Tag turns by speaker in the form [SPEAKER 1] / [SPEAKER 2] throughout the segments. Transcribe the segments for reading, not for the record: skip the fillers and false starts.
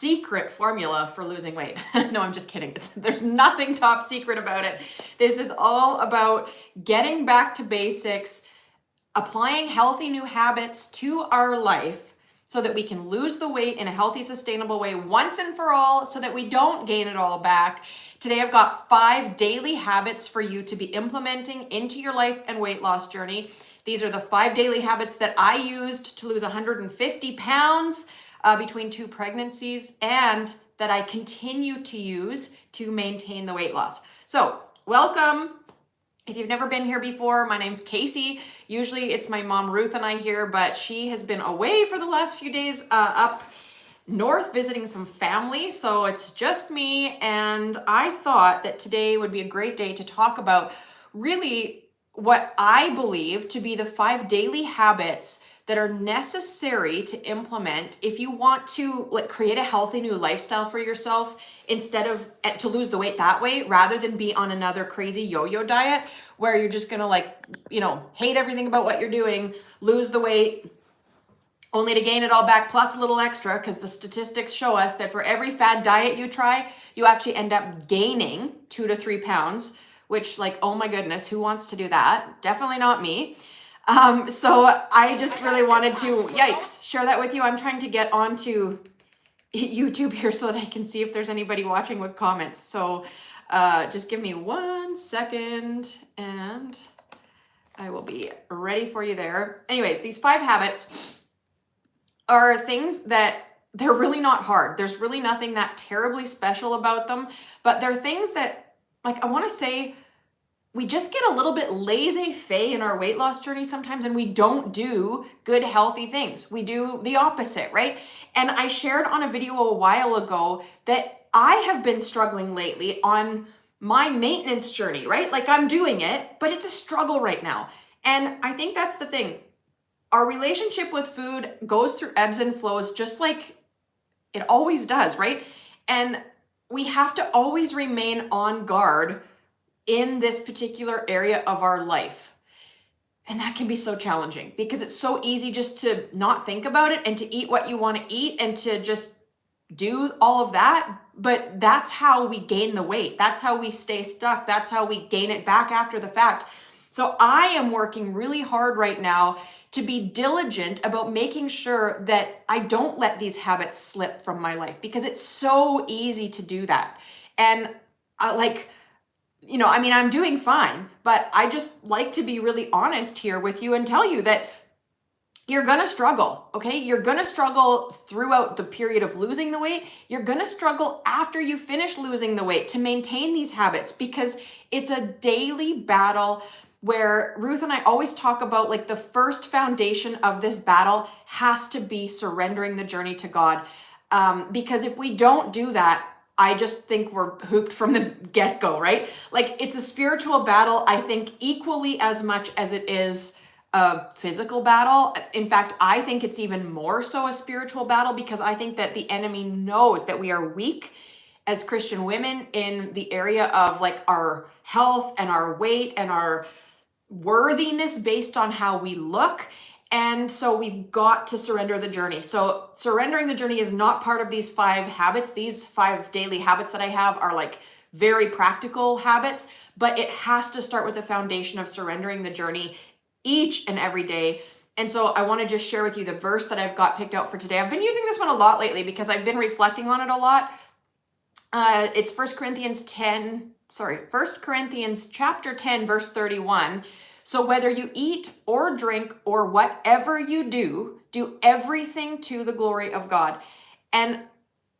[SPEAKER 1] secret formula for losing weight. No, I'm just kidding. There's nothing top secret about it. This is all about getting back to basics, applying healthy new habits to our life so that we can lose the weight in a healthy, sustainable way once and for all, so that we don't gain it all back. Today, I've got 5 daily habits for you to be implementing into your life and weight loss journey. These are the 5 daily habits that I used to lose 150 pounds between 2 pregnancies, and that I continue to use to maintain the weight loss. So, welcome. If you've never been here before, my name's Casey. Usually it's my mom Ruth and I here, but she has been away for the last few days up north visiting some family. So it's just me, and I thought that today would be a great day to talk about really what I believe to be the 5 daily habits that are necessary to implement if you want to create a healthy new lifestyle for yourself, instead of to lose the weight that way, rather than be on another crazy yo-yo diet where you're just gonna hate everything about what you're doing, lose the weight only to gain it all back plus a little extra, because the statistics show us that for every fad diet you try, you actually end up gaining 2 to 3 pounds, which, oh my goodness, who wants to do that? Definitely not me. So I just really wanted to, share that with you. I'm trying to get onto YouTube here so that I can see if there's anybody watching with comments. So just give me 1 second and I will be ready for you there. Anyways, these 5 habits are things that they're really not hard. There's really nothing that terribly special about them, but they're things that, I want to say, we just get a little bit laissez-faire in our weight loss journey sometimes, and we don't do good, healthy things. We do the opposite, right? And I shared on a video a while ago that I have been struggling lately on my maintenance journey, right? I'm doing it, but it's a struggle right now. And I think that's the thing. Our relationship with food goes through ebbs and flows, just like it always does, right? And we have to always remain on guard in this particular area of our life. And that can be so challenging because it's so easy just to not think about it and to eat what you want to eat and to just do all of that. But that's how we gain the weight. That's how we stay stuck. That's how we gain it back after the fact. So I am working really hard right now to be diligent about making sure that I don't let these habits slip from my life, because it's so easy to do that. And I'm doing fine, but I just like to be really honest here with you and tell you that you're gonna struggle, okay? You're gonna struggle throughout the period of losing the weight. You're gonna struggle after you finish losing the weight to maintain these habits, because it's a daily battle where Ruth and I always talk about the first foundation of this battle has to be surrendering the journey to God. Because if we don't do that, I just think we're hooped from the get-go, right? It's a spiritual battle, I think, equally as much as it is a physical battle. In fact, I think it's even more so a spiritual battle, because I think that the enemy knows that we are weak as Christian women in the area of our health and our weight and our worthiness based on how we look. And so we've got to surrender the journey. So surrendering the journey is not part of these 5 habits. These 5 daily habits that I have are very practical habits, but it has to start with the foundation of surrendering the journey each and every day. And so I want to just share with you the verse that I've got picked out for today. I've been using this one a lot lately because I've been reflecting on it a lot. It's 1 Corinthians chapter 10, verse 31. So whether you eat or drink or whatever you do, do everything to the glory of God. And,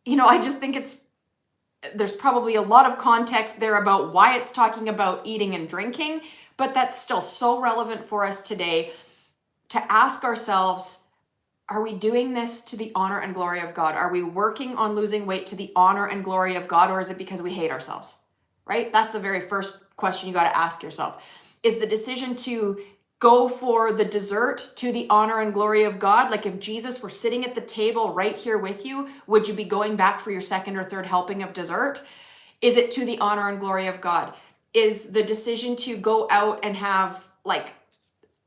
[SPEAKER 1] I just think there's probably a lot of context there about why it's talking about eating and drinking, but that's still so relevant for us today to ask ourselves, are we doing this to the honor and glory of God? Are we working on losing weight to the honor and glory of God, or is it because we hate ourselves, right? That's the very first question you got to ask yourself. Is the decision to go for the dessert to the honor and glory of God? If Jesus were sitting at the table right here with you, would you be going back for your second or third helping of dessert? Is it to the honor and glory of God? Is the decision to go out and have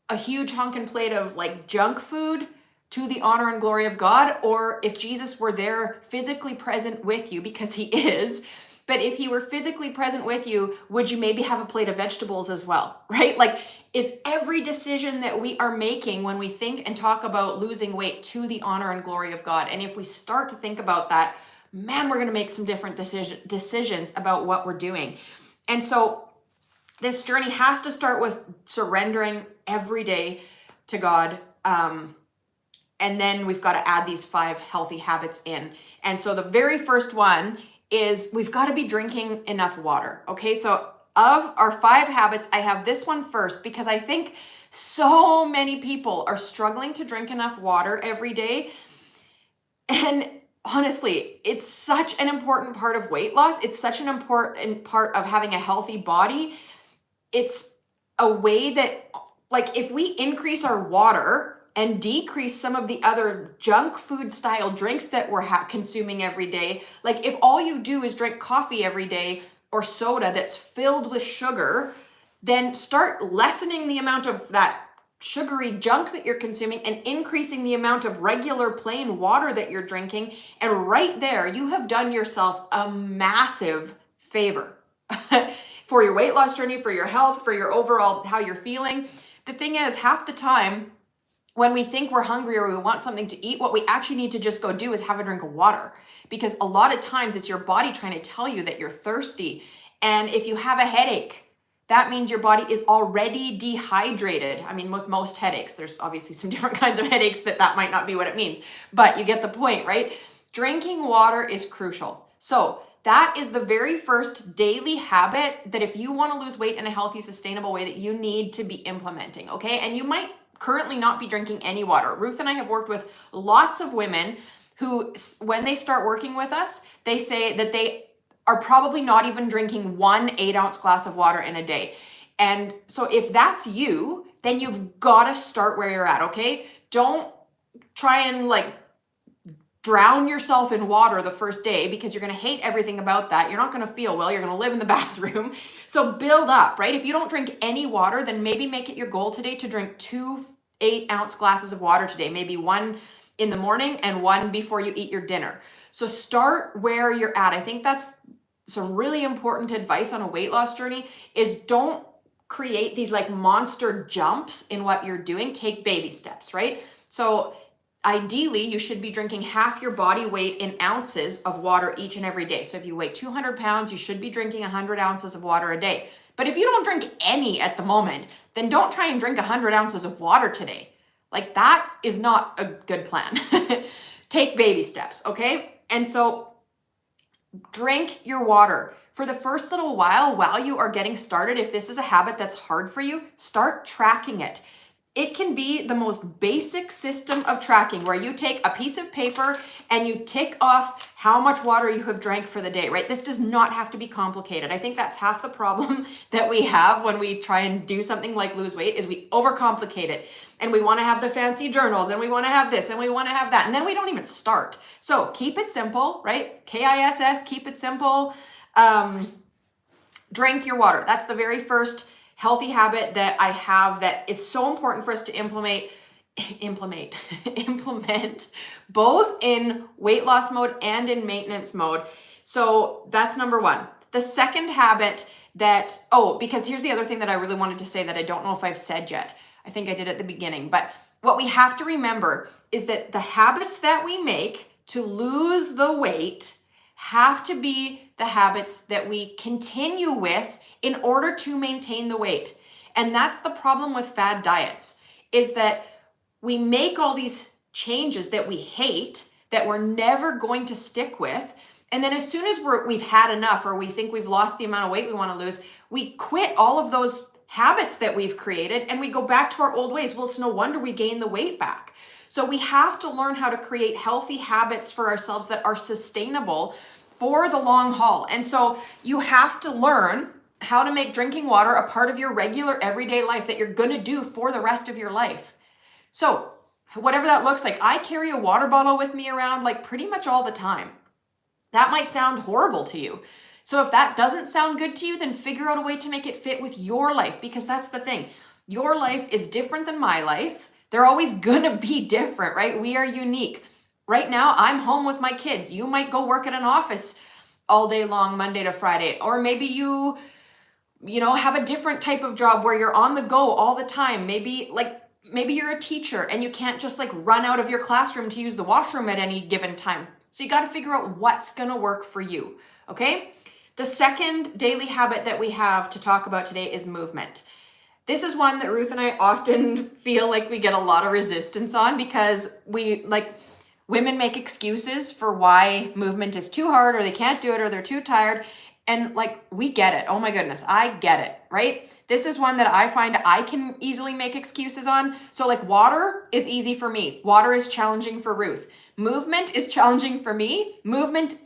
[SPEAKER 1] a huge honkin' plate of junk food to the honor and glory of God, or if Jesus were there physically present with you, because he is, but if he were physically present with you, would you maybe have a plate of vegetables as well, right? Like, is every decision that we are making when we think and talk about losing weight to the honor and glory of God? And if we start to think about that, man, we're going to make some different decisions about what we're doing. And so this journey has to start with surrendering every day to God. And then we've got to add these 5 healthy habits in. And so the very first one is we've got to be drinking enough water. Okay, so of our 5 habits, I have this one first because I think so many people are struggling to drink enough water every day. And honestly, it's such an important part of weight loss. It's such an important part of having a healthy body. It's a way that, like, if we increase our water and decrease some of the other junk food style drinks that we're consuming every day, like if all you do is drink coffee every day or soda that's filled with sugar, then start lessening the amount of that sugary junk that you're consuming and increasing the amount of regular plain water that you're drinking. And right there, you have done yourself a massive favor for your weight loss journey, for your health, for your overall, how you're feeling. The thing is, half the time, when we think we're hungry or we want something to eat, what we actually need to just go do is have a drink of water. Because a lot of times it's your body trying to tell you that you're thirsty. And if you have a headache, that means your body is already dehydrated. I mean, with most headaches, there's obviously some different kinds of headaches that might not be what it means, but you get the point, right? Drinking water is crucial. So that is the very first daily habit that if you want to lose weight in a healthy, sustainable way, that you need to be implementing, okay? And you might currently not be drinking any water. Ruth and I have worked with lots of women who, when they start working with us, they say that they are probably not even drinking 1 8-ounce glass of water in a day. And so if that's you, then you've got to start where you're at, okay? Don't try and like drown yourself in water the first day, because you're going to hate everything about that. You're not going to feel well. You're going to live in the bathroom. So build up, right? If you don't drink any water, then maybe make it your goal today to drink 2 8-ounce glasses of water today, maybe 1 in the morning and 1 before you eat your dinner. So start where you're at. I think that's some really important advice on a weight loss journey, is don't create these like monster jumps in what you're doing. Take baby steps, right? So ideally, you should be drinking half your body weight in ounces of water each and every day. So if you weigh 200 pounds, you should be drinking 100 ounces of water a day. But if you don't drink any at the moment, then don't try and drink 100 ounces of water today. Like, that is not a good plan. Take baby steps, okay? And so drink your water. For the first little while you are getting started, if this is a habit that's hard for you, start tracking it. It can be the most basic system of tracking, where you take a piece of paper and you tick off how much water you have drank for the day, right? This does not have to be complicated. I think that's half the problem that we have when we try and do something like lose weight, is we overcomplicate it. And we want to have the fancy journals, and we want to have this, and we want to have that. And then we don't even start. So keep it simple, right? KISS, keep it simple. Drink your water. That's the very first healthy habit that I have that is so important for us to implement both in weight loss mode and in maintenance mode. So that's number 1. The second habit that, because here's the other thing that I really wanted to say that I don't know if I've said yet. I think I did at the beginning, but what we have to remember is that the habits that we make to lose the weight have to be the habits that we continue with in order to maintain the weight. And that's the problem with fad diets, is that we make all these changes that we hate, that we're never going to stick with. And then as soon as we've had enough, or we think we've lost the amount of weight we want to lose, we quit all of those habits that we've created and we go back to our old ways. Well, it's no wonder we gain the weight back. So we have to learn how to create healthy habits for ourselves that are sustainable for the long haul. And so you have to learn how to make drinking water a part of your regular everyday life that you're going to do for the rest of your life. So whatever that looks like, I carry a water bottle with me around like pretty much all the time. That might sound horrible to you. So if that doesn't sound good to you, then figure out a way to make it fit with your life, because that's the thing. Your life is different than my life. They're always gonna be different, right? We are unique. Right now, I'm home with my kids. You might go work at an office all day long, Monday to Friday, or maybe you know, have a different type of job where you're on the go all the time. Maybe you're a teacher and you can't just like run out of your classroom to use the washroom at any given time. So you got to figure out what's going to work for you. Okay. The second daily habit that we have to talk about today is movement. This is one that Ruth and I often feel like we get a lot of resistance on because women make excuses for why movement is too hard or they can't do it or they're too tired. And like, we get it. Oh my goodness, I get it, right? This is one that I find I can easily make excuses on. So like water is easy for me. Water is challenging for Ruth. Movement is challenging for me. Movement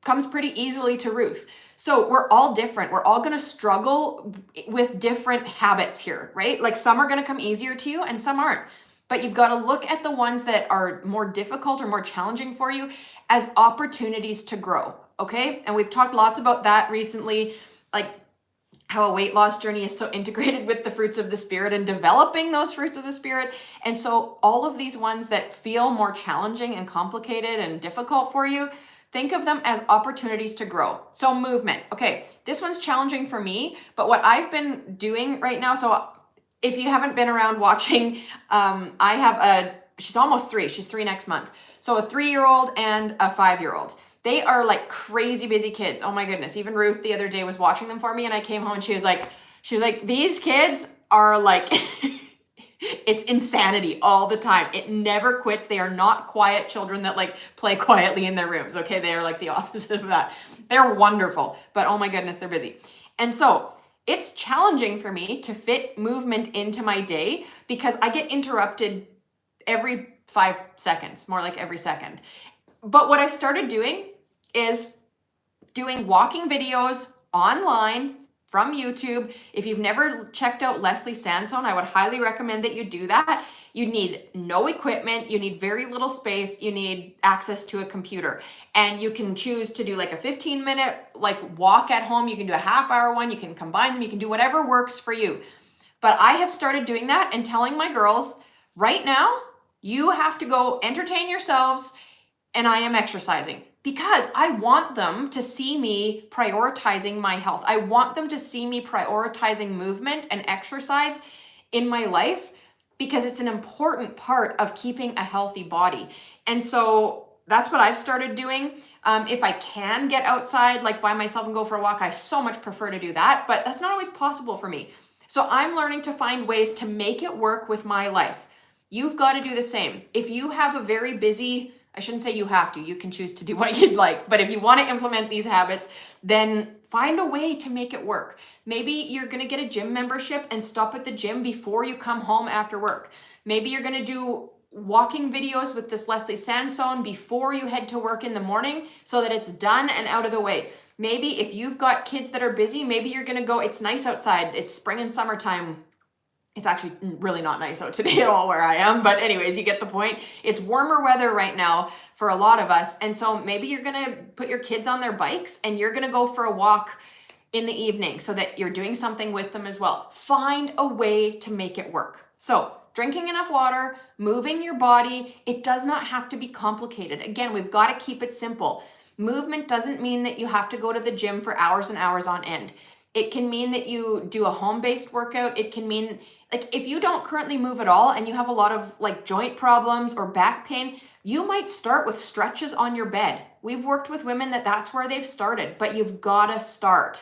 [SPEAKER 1] comes pretty easily to Ruth. So we're all different. We're all going to struggle with different habits here, right? Like some are going to come easier to you and some aren't. But you've got to look at the ones that are more difficult or more challenging for you as opportunities to grow, okay? And we've talked lots about that recently, like how a weight loss journey is so integrated with the fruits of the Spirit and developing those fruits of the Spirit. And so all of these ones that feel more challenging and complicated and difficult for you, think of them as opportunities to grow. So movement, okay, this one's challenging for me, but what I've been doing right now, so if you haven't been around watching, I have she's almost 3, she's 3 next month. So a 3-year-old and a 5-year-old. They are like crazy busy kids. Oh my goodness. Even Ruth the other day was watching them for me and I came home and she was like, these kids are like, it's insanity all the time. It never quits. They are not quiet children that like play quietly in their rooms. Okay. They are like the opposite of that. They're wonderful, but oh my goodness, they're busy. And so it's challenging for me to fit movement into my day because I get interrupted every 5 seconds, more like every second. But what I've started doing is doing walking videos online from YouTube. If you've never checked out Leslie Sansone, I would highly recommend that you do that. You need no equipment, you need very little space, you need access to a computer. And you can choose to do like a 15-minute like walk at home, you can do a half-hour one, you can combine them, you can do whatever works for you. But I have started doing that and telling my girls, right now, you have to go entertain yourselves and I am exercising because I want them to see me prioritizing my health. I want them to see me prioritizing movement and exercise in my life because it's an important part of keeping a healthy body. And so that's what I've started doing. If I can get outside like by myself and go for a walk, I so much prefer to do that, but that's not always possible for me. So I'm learning to find ways to make it work with my life. You've got to do the same. If you have a very busy, I shouldn't say you have to, you can choose to do what you'd like, but if you want to implement these habits, then find a way to make it work. Maybe you're going to get a gym membership and stop at the gym before you come home after work. Maybe you're going to do walking videos with this Leslie Sansone before you head to work in the morning so that it's done and out of the way. Maybe if you've got kids that are busy, maybe you're going to go, it's nice outside, it's spring and summertime. It's actually really not nice out today at all where I am, but anyways, you get the point. It's warmer weather right now for a lot of us. And so maybe you're going to put your kids on their bikes and you're going to go for a walk in the evening so that you're doing something with them as well. Find a way to make it work. So drinking enough water, moving your body, it does not have to be complicated. Again, we've got to keep it simple. Movement doesn't mean that you have to go to the gym for hours and hours on end. It can mean that you do a home-based workout. It can mean, like, if you don't currently move at all and you have a lot of like joint problems or back pain, you might start with stretches on your bed. We've worked with women that's where they've started, but you've got to start.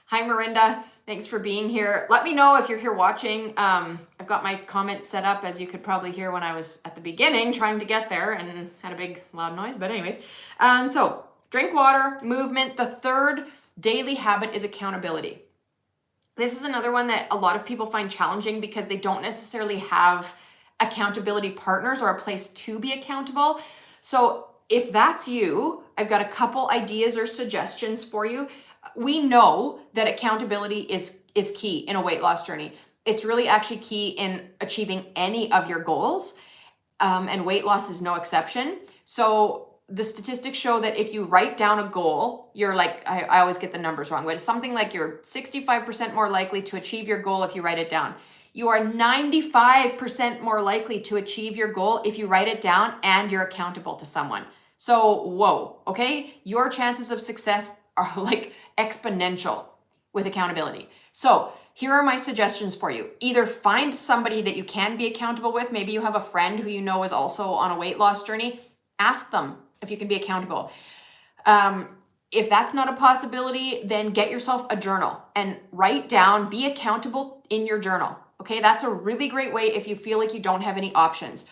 [SPEAKER 1] Hi, Mirinda. Thanks for being here. Let me know if you're here watching. I've got my comments set up, as you could probably hear when I was at the beginning trying to get there and had a big loud noise, but anyways. So drink water, movement. The third daily habit is accountability. This is another one that a lot of people find challenging because they don't necessarily have accountability partners or a place to be accountable. So if that's you, I've got a couple ideas or suggestions for you. We know that accountability is key in a weight loss journey. It's really actually key in achieving any of your goals, and weight loss is no exception. So the statistics show that if you write down a goal, you're like, I always get the numbers wrong, but it's something like you're 65% more likely to achieve your goal if you write it down. You are 95% more likely to achieve your goal if you write it down and you're accountable to someone. So, whoa, okay? Your chances of success are like exponential with accountability. So, here are my suggestions for you. Either find somebody that you can be accountable with. Maybe you have a friend who you know is also on a weight loss journey. Ask them if you can be accountable. If that's not a possibility, then get yourself a journal and write down, be accountable in your journal. Okay, that's a really great way if you feel like you don't have any options.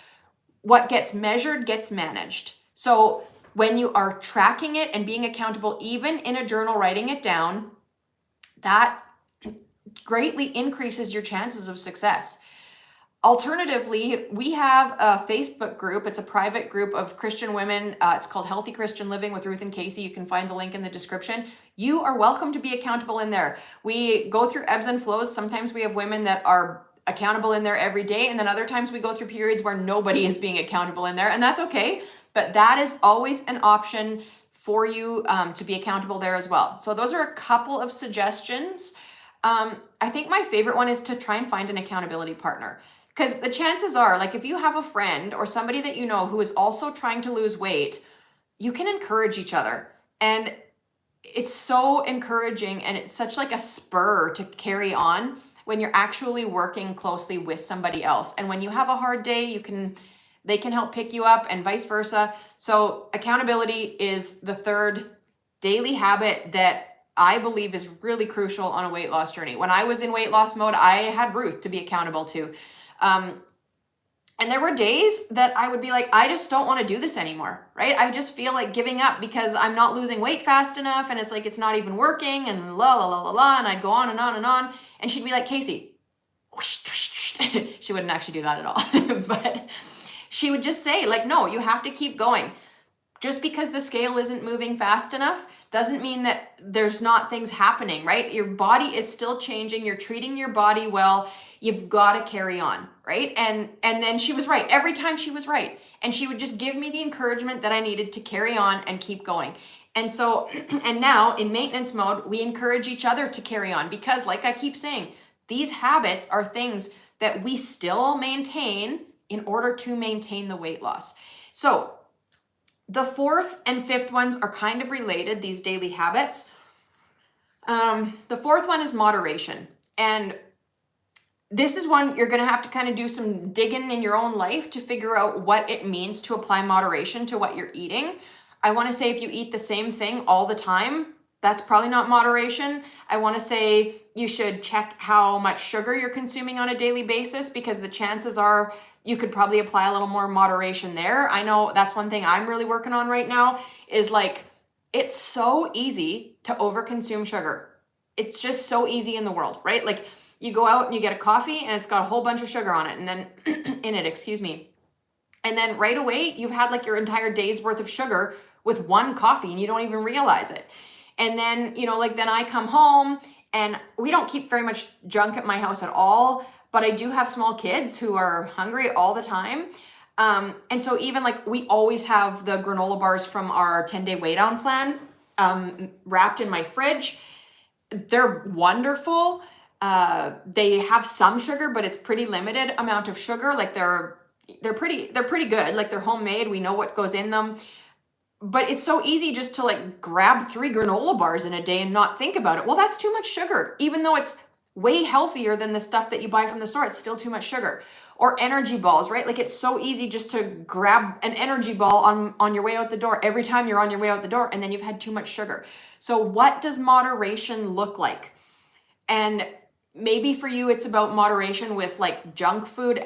[SPEAKER 1] What gets measured gets managed. So when you are tracking it and being accountable, even in a journal, writing it down, that greatly increases your chances of success. Alternatively, we have a Facebook group. It's a private group of Christian women. It's called Healthy Christian Living with Ruth and Casey. You can find the link in the description. You are welcome to be accountable in there. We go through ebbs and flows. Sometimes we have women that are accountable in there every day, and then other times we go through periods where nobody is being accountable in there, and that's okay. But that is always an option for you to be accountable there as well. So those are a couple of suggestions. I think my favorite one is to try and find an accountability partner. Because the chances are, like if you have a friend or somebody that you know who is also trying to lose weight, you can encourage each other. And it's so encouraging, and it's such like a spur to carry on when you're actually working closely with somebody else. And when you have a hard day, they can help pick you up and vice versa. So accountability is the third daily habit that I believe is really crucial on a weight loss journey. When I was in weight loss mode, I had Ruth to be accountable to. And there were days that I would be like, I just don't want to do this anymore, right? I just feel like giving up because I'm not losing weight fast enough, and it's like it's not even working, and la la la la la, and I'd go on and on and on. And she'd be like, Casey, she wouldn't actually do that at all, but she would just say, like, no, you have to keep going. Just because the scale isn't moving fast enough doesn't mean that there's not things happening, right? Your body is still changing. You're treating your body well. You've got to carry on, right? And then she was right. Every time she was right. And she would just give me the encouragement that I needed to carry on and keep going. And so, and now in maintenance mode, we encourage each other to carry on because, like I keep saying, these habits are things that we still maintain in order to maintain the weight loss. So the fourth and fifth ones are kind of related, these daily habits. The fourth one is moderation. And this is one you're going to have to kind of do some digging in your own life to figure out what it means to apply moderation to what you're eating. I want to say if you eat the same thing all the time, that's probably not moderation. I want to say you should check how much sugar you're consuming on a daily basis, because the chances are you could probably apply a little more moderation there. I know that's one thing I'm really working on right now is like, it's so easy to overconsume sugar. It's just so easy in the world, right? Like you go out and you get a coffee and it's got a whole bunch of sugar on it and then And then right away you've had like your entire day's worth of sugar with one coffee and you don't even realize it. And then, then I come home and we don't keep very much junk at my house at all, but I do have small kids who are hungry all the time. And so even like we always have the granola bars from our 10-day WeighDown Plan wrapped in my fridge. They're wonderful. They have some sugar, but it's pretty limited amount of sugar. Like they're pretty good. Like they're homemade. We know what goes in them. But it's so easy just to like grab 3 granola bars in a day and not think about it. Well, that's too much sugar. Even though it's way healthier than the stuff that you buy from the store, it's still too much sugar. Or energy balls, right? Like it's so easy just to grab an energy ball on your way out the door every time you're on your way out the door, and then you've had too much sugar. So what does moderation look like? And maybe for you, it's about moderation with like junk food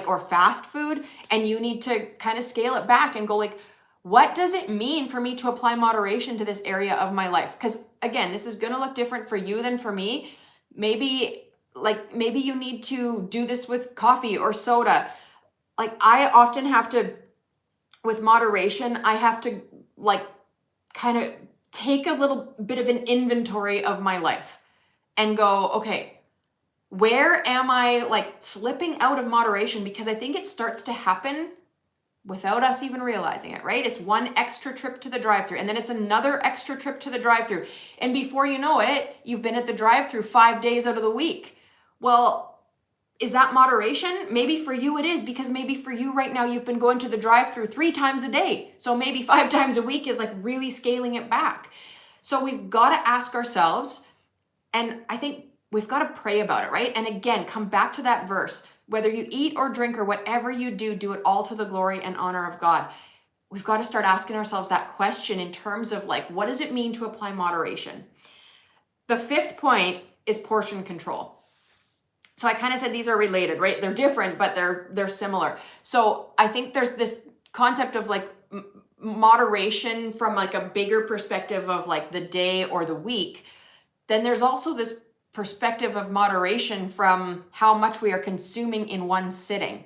[SPEAKER 1] or fast food, and you need to kind of scale it back and go like, what does it mean for me to apply moderation to this area of my life? Because again, this is going to look different for you than for me. Maybe you need to do this with coffee or soda. Like I often have to, with moderation, I have to like kind of take a little bit of an inventory of my life and go, okay, where am I like slipping out of moderation? Because I think it starts to happen without us even realizing it, right? It's one extra trip to the drive-thru, and then it's another extra trip to the drive-thru. And before you know it, you've been at the drive-thru 5 days out of the week. Well, Is that moderation? Maybe for you it is, because maybe for you right now, you've been going to the drive-through 3 times a day. So maybe 5 times a week is like really scaling it back. So we've got to ask ourselves, and I think we've got to pray about it, right? And again, come back to that verse. Whether you eat or drink or whatever you do, do it all to the glory and honor of God. We've got to start asking ourselves that question in terms of like, what does it mean to apply moderation? The 5th point is portion control. So I kind of said these are related, right? They're different, but they're similar. So I think there's this concept of like moderation from like a bigger perspective of like the day or the week. Then there's also this perspective of moderation from how much we are consuming in one sitting.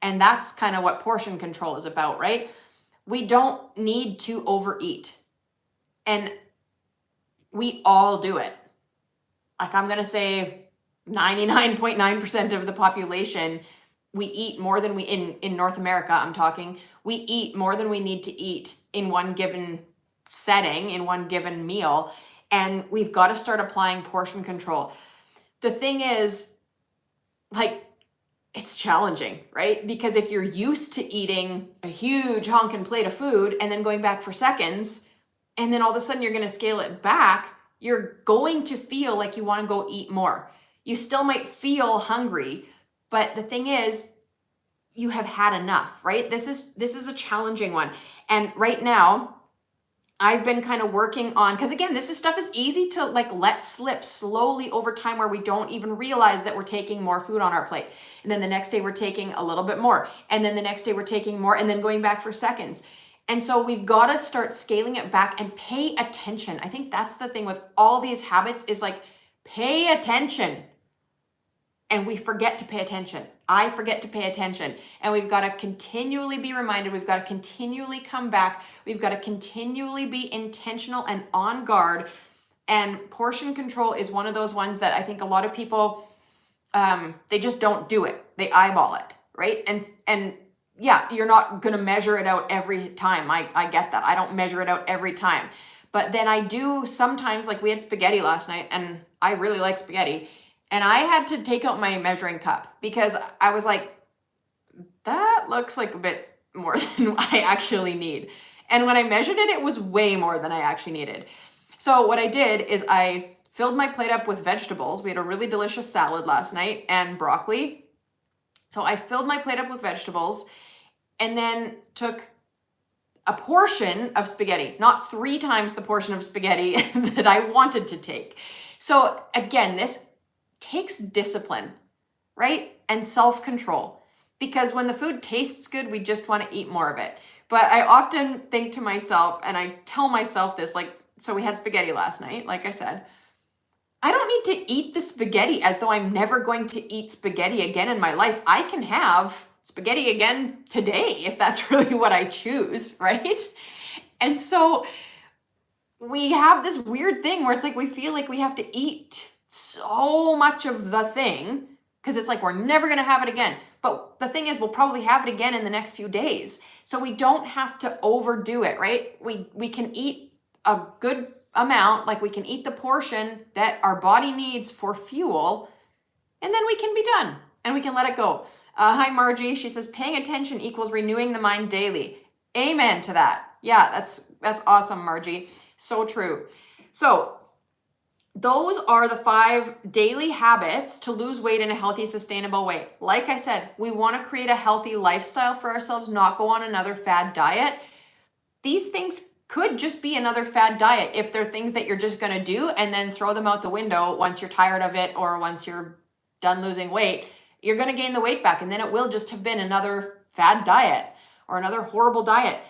[SPEAKER 1] And that's kind of what portion control is about, right? We don't need to overeat. And we all do it. Like I'm going to say 99.9% of the population, we eat more than we, in North America, I'm talking, we eat more than we need to eat in one given setting, in one given meal. And we've got to start applying portion control. The thing is, like, it's challenging, right? Because if you're used to eating a huge honking plate of food and then going back for seconds, and then all of a sudden you're going to scale it back, you're going to feel like you want to go eat more. You still might feel hungry, but the thing is, you have had enough, right? This is a challenging one. And right now, I've been kind of working on, because again, this stuff is easy to like let slip slowly over time where we don't even realize that we're taking more food on our plate. And then the next day we're taking a little bit more. And then the next day we're taking more and then going back for seconds. And so we've got to start scaling it back and pay attention. I think that's the thing with all these habits is like, pay attention. And we forget to pay attention. I forget to pay attention. And we've got to continually be reminded. We've got to continually come back. We've got to continually be intentional and on guard. And portion control is one of those ones that I think a lot of people, they just don't do it. They eyeball it, right? And yeah, you're not going to measure it out every time. I get that. I don't measure it out every time. But then I do sometimes, like we had spaghetti last night, and I really like spaghetti. And I had to take out my measuring cup because I was like, that looks like a bit more than I actually need. And when I measured it, it was way more than I actually needed. So what I did is I filled my plate up with vegetables. We had a really delicious salad last night and broccoli. So I filled my plate up with vegetables and then took a portion of spaghetti, not 3 times the portion of spaghetti that I wanted to take. So again, this takes discipline, right? And self-control. Because when the food tastes good, we just want to eat more of it. But I often think to myself, and I tell myself this, like, so we had spaghetti last night, like I said, I don't need to eat the spaghetti as though I'm never going to eat spaghetti again in my life. I can have spaghetti again today if that's really what I choose, right? And so we have this weird thing where it's like we feel like we have to eat so much of the thing because it's like we're never going to have it again. But the thing is, we'll probably have it again in the next few days. So we don't have to overdo it, right? We can eat a good amount, like we can eat the portion that our body needs for fuel, and then we can be done and we can let it go. Hi, Margie. She says, paying attention equals renewing the mind daily. Amen to that. Yeah, that's awesome, Margie. So true. So those are the 5 daily habits to lose weight in a healthy, sustainable way. Like I said, we want to create a healthy lifestyle for ourselves, not go on another fad diet. These things could just be another fad diet if they're things that you're just going to do and then throw them out the window once you're tired of it or once you're done losing weight. You're going to gain the weight back and then it will just have been another fad diet or another horrible diet.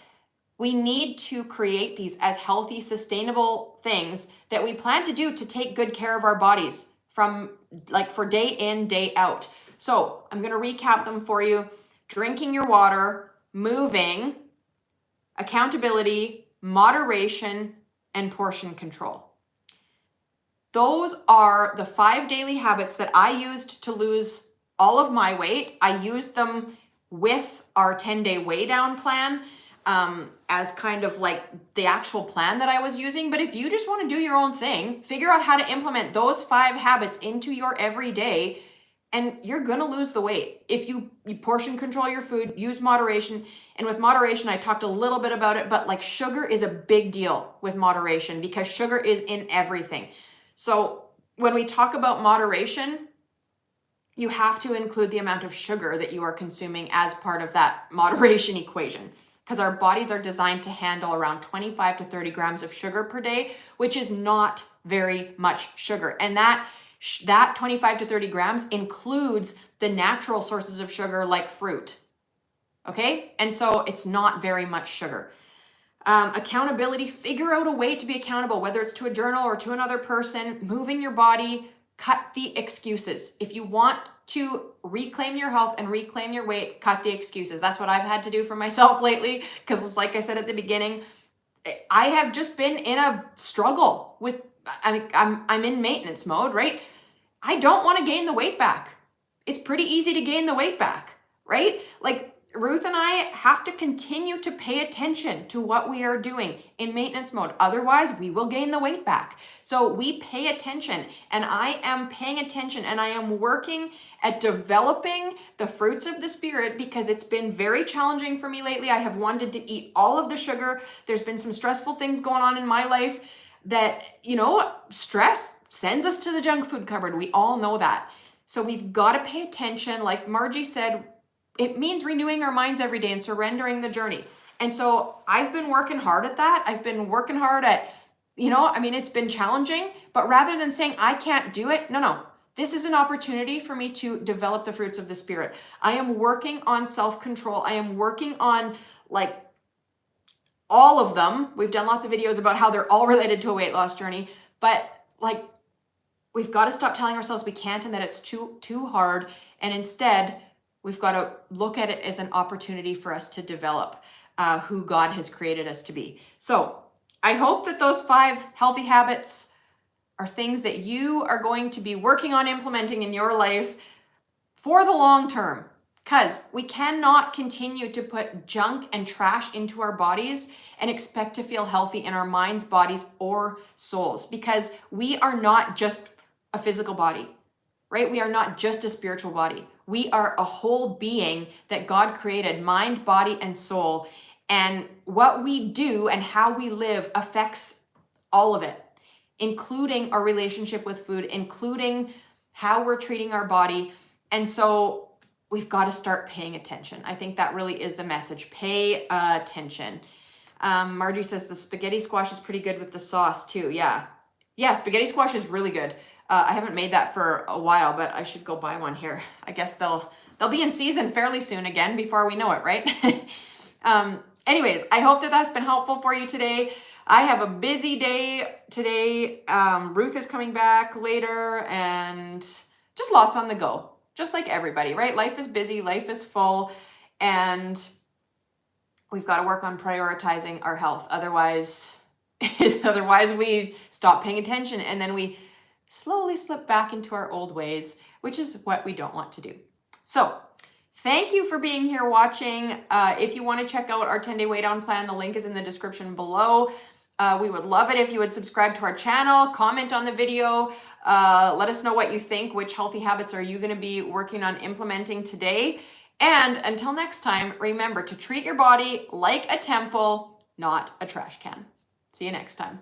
[SPEAKER 1] We need to create these as healthy, sustainable things that we plan to do to take good care of our bodies from like for day in, day out. So I'm going to recap them for you. Drinking your water, moving, accountability, moderation, and portion control. Those are the 5 daily habits that I used to lose all of my weight. I used them with our 10-day WeighDown plan as kind of like the actual plan that I was using. But if you just want to do your own thing, figure out how to implement those 5 habits into your everyday, and you're gonna lose the weight. If you portion control your food, use moderation. And with moderation, I talked a little bit about it, but like sugar is a big deal with moderation because sugar is in everything. So when we talk about moderation, you have to include the amount of sugar that you are consuming as part of that moderation equation, because our bodies are designed to handle around 25 to 30 grams of sugar per day, which is not very much sugar. And that 25 to 30 grams includes the natural sources of sugar like fruit. Okay? And so it's not very much sugar. Accountability, figure out a way to be accountable, whether it's to a journal or to another person. Moving your body, cut the excuses. If you want to reclaim your health and reclaim your weight, cut the excuses. That's what I've had to do for myself lately, because like I said at the beginning, I have just been in a struggle with, I'm in maintenance mode, right? I don't want to gain the weight back. It's pretty easy to gain the weight back, right? Like Ruth and I have to continue to pay attention to what we are doing in maintenance mode. Otherwise, we will gain the weight back. So we pay attention, and I am paying attention, and I am working at developing the fruits of the Spirit, because it's been very challenging for me lately. I have wanted to eat all of the sugar. There's been some stressful things going on in my life that, stress sends us to the junk food cupboard. We all know that. So we've got to pay attention. Like Margie said, it means renewing our minds every day and surrendering the journey. And so I've been working hard at that. I've been working hard at, it's been challenging, but rather than saying I can't do it, no. This is an opportunity for me to develop the fruits of the Spirit. I am working on self-control. I am working on all of them. We've done lots of videos about how they're all related to a weight loss journey, but we've got to stop telling ourselves we can't and that it's too hard. And instead, we've got to look at it as an opportunity for us to develop who God has created us to be. So I hope that those 5 healthy habits are things that you are going to be working on implementing in your life for the long term, because we cannot continue to put junk and trash into our bodies and expect to feel healthy in our minds, bodies, or souls, because we are not just a physical body, right? We are not just a spiritual body. We are a whole being that God created, mind, body, and soul. And what we do and how we live affects all of it, including our relationship with food, including how we're treating our body. And so we've got to start paying attention. I think that really is the message. Pay attention. Margie says the spaghetti squash is pretty good with the sauce too. Yeah, spaghetti squash is really good. I haven't made that for a while, but I should go buy one here. I guess they'll be in season fairly soon again before we know it, right? Anyways, I hope that that's been helpful for you today. I have a busy day today. Ruth is coming back later, and just lots on the go, just like everybody, right? Life is busy, life is full, and we've got to work on prioritizing our health. Otherwise we stop paying attention, and then we slowly slip back into our old ways, which is what we don't want to do. So thank you for being here watching. If you want to check out our 10-day WeighDown plan, the link is in the description below. We would love it if you would subscribe to our channel, comment on the video, let us know what you think, which healthy habits are you going to be working on implementing today. And until next time, remember to treat your body like a temple, not a trash can. See you next time.